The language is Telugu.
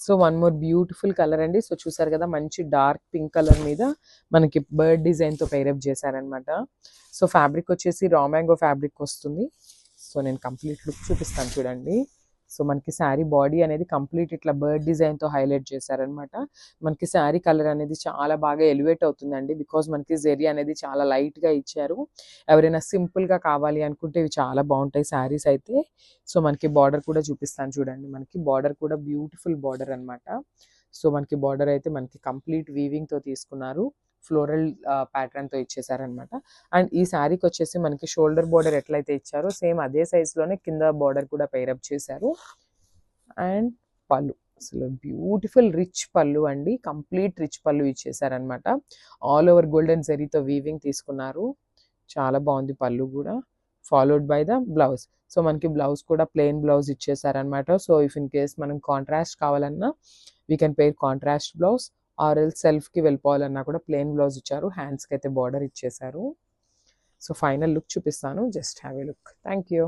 So one more beautiful colour అండి. సో చూసారు కదా, మంచి డార్క్ పింక్ కలర్ మీద మనకి బర్డ్ డిజైన్తో పైరప్ చేశారనమాట. సో ఫ్యాబ్రిక్ వచ్చేసి రా మ్యాంగో ఫ్యాబ్రిక్ వస్తుంది. సో నేను కంప్లీట్ లుక్ చూపిస్తాను చూడండి. సో మనకి శారీ బాడీ అనేది కంప్లీట్ ఇట్లా బర్డ్ డిజైన్తో హైలైట్ చేశారనమాట. మనకి శారీ కలర్ అనేది చాలా బాగా ఎలివేట్ అవుతుందండి, బికాజ్ మనకి జెరీ అనేది చాలా లైట్గా ఇచ్చారు. ఎవరైనా సింపుల్గా కావాలి అనుకుంటే ఇవి చాలా బాగుంటాయి శారీస్ అయితే. సో మనకి బార్డర్ కూడా చూపిస్తాను చూడండి. మనకి బార్డర్ కూడా బ్యూటిఫుల్ బార్డర్ అనమాట. సో మనకి బార్డర్ అయితే మనకి కంప్లీట్ వీవింగ్తో తీసుకున్నారు, ఫ్లోరల్ ప్యాటర్న్తో ఇచ్చేసారనమాట. అండ్ ఈ శారీకి వచ్చేసి మనకి షోల్డర్ బార్డర్ ఎట్లయితే ఇచ్చారో సేమ్ అదే సైజ్లోనే కింద బార్డర్ కూడా పైరప్ చేశారు. అండ్ పళ్ళు అసలు బ్యూటిఫుల్ రిచ్ పళ్ళు అండి, కంప్లీట్ రిచ్ పళ్ళు ఇచ్చేసారనమాట. ఆల్ ఓవర్ గోల్డెన్ జరీతో వీవింగ్ తీసుకున్నారు, చాలా బాగుంది పళ్ళు కూడా. Followed by the blouse. So మనకి బ్లౌజ్ కూడా ప్లెయిన్ బ్లౌజ్ ఇచ్చేసారనమాట. సో ఇఫ్ ఇన్ కేస్ మనం కాంట్రాస్ట్ కావాలన్నా we can pair contrast blouse, or else సెల్ఫ్కి వెళ్ళిపోవాలన్నా కూడా ప్లెయిన్ బ్లౌజ్ ఇచ్చారు. హ్యాండ్స్కి అయితే బార్డర్ ఇచ్చేసారు. సో ఫైనల్ లుక్ చూపిస్తాను, just have a look. Thank you.